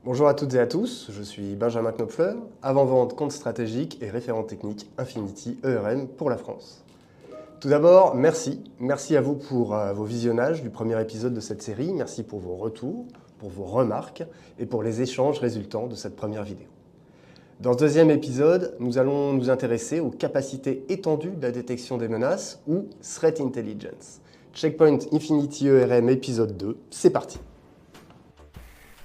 Bonjour à toutes et à tous, je suis Benjamin Knopfler, avant-vente compte stratégique et référent technique Infinity ERM pour la France. Tout d'abord, merci à vous pour vos visionnages du premier épisode de cette série, merci pour vos retours, pour vos remarques et pour les échanges résultant de cette première vidéo. Dans ce deuxième épisode, nous allons nous intéresser aux capacités étendues de la détection des menaces ou Threat Intelligence. Checkpoint Infinity ERM épisode 2, c'est parti.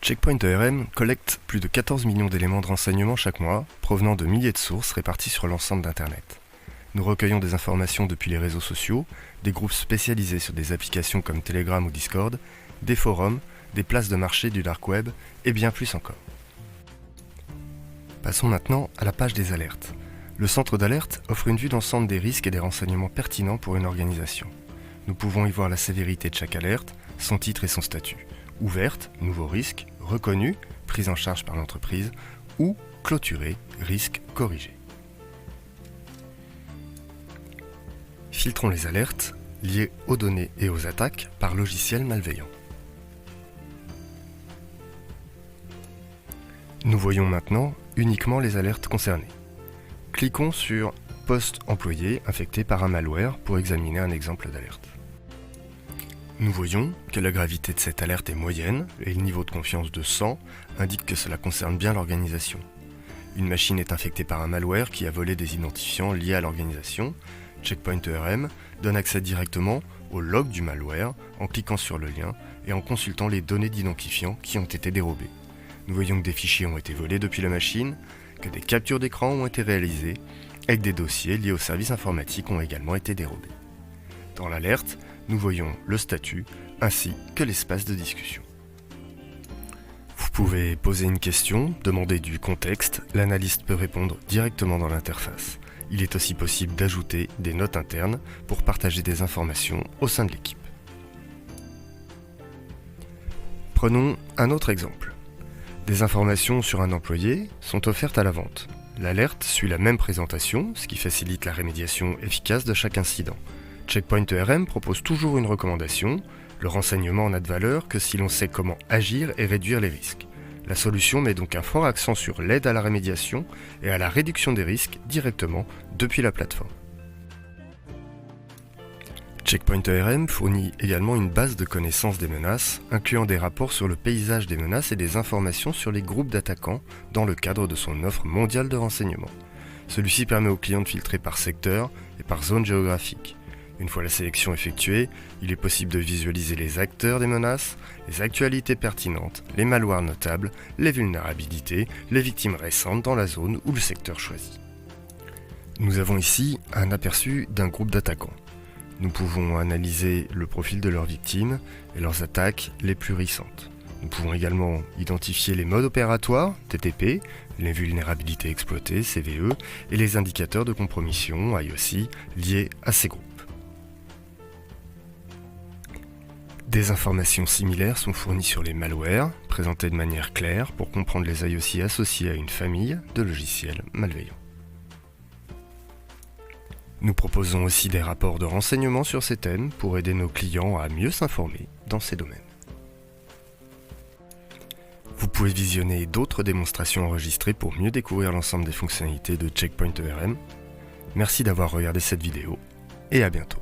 Checkpoint ERM collecte plus de 14 millions d'éléments de renseignement chaque mois, provenant de milliers de sources réparties sur l'ensemble d'Internet. Nous recueillons des informations depuis les réseaux sociaux, des groupes spécialisés sur des applications comme Telegram ou Discord, des forums, des places de marché du dark web et bien plus encore. Passons maintenant à la page des alertes. Le centre d'alerte offre une vue d'ensemble des risques et des renseignements pertinents pour une organisation. Nous pouvons y voir la sévérité de chaque alerte, son titre et son statut. Ouverte, nouveau risque, reconnu, prise en charge par l'entreprise, ou clôturé, risque corrigé. Filtrons les alertes liées aux données et aux attaques par logiciel malveillant. Nous voyons maintenant uniquement les alertes concernées. Cliquons sur « Poste employé infecté par un malware » pour examiner un exemple d'alerte. Nous voyons que la gravité de cette alerte est moyenne et le niveau de confiance de 100 indique que cela concerne bien l'organisation. Une machine est infectée par un malware qui a volé des identifiants liés à l'organisation. Checkpoint ERM donne accès directement au log du malware en cliquant sur le lien et en consultant les données d'identifiants qui ont été dérobées. Nous voyons que des fichiers ont été volés depuis la machine, que des captures d'écran ont été réalisées et que des dossiers liés aux services informatiques ont également été dérobés. Dans l'alerte, nous voyons le statut ainsi que l'espace de discussion. Vous pouvez poser une question, demander du contexte, l'analyste peut répondre directement dans l'interface. Il est aussi possible d'ajouter des notes internes pour partager des informations au sein de l'équipe. Prenons un autre exemple. Des informations sur un employé sont offertes à la vente. L'alerte suit la même présentation, ce qui facilite la rémédiation efficace de chaque incident. Checkpoint ERM propose toujours une recommandation. Le renseignement n'a de valeur que si l'on sait comment agir et réduire les risques. La solution met donc un fort accent sur l'aide à la rémédiation et à la réduction des risques directement depuis la plateforme. Checkpoint ERM fournit également une base de connaissances des menaces, incluant des rapports sur le paysage des menaces et des informations sur les groupes d'attaquants dans le cadre de son offre mondiale de renseignement. Celui-ci permet aux clients de filtrer par secteur et par zone géographique. Une fois la sélection effectuée, il est possible de visualiser les acteurs des menaces, les actualités pertinentes, les malwares notables, les vulnérabilités, les victimes récentes dans la zone ou le secteur choisi. Nous avons ici un aperçu d'un groupe d'attaquants. Nous pouvons analyser le profil de leurs victimes et leurs attaques les plus récentes. Nous pouvons également identifier les modes opératoires, TTP, les vulnérabilités exploitées, CVE, et les indicateurs de compromission, IOC, liés à ces groupes. Des informations similaires sont fournies sur les malwares, présentées de manière claire pour comprendre les IOC associés à une famille de logiciels malveillants. Nous proposons aussi des rapports de renseignements sur ces thèmes pour aider nos clients à mieux s'informer dans ces domaines. Vous pouvez visionner d'autres démonstrations enregistrées pour mieux découvrir l'ensemble des fonctionnalités de Checkpoint ERM. Merci d'avoir regardé cette vidéo et à bientôt.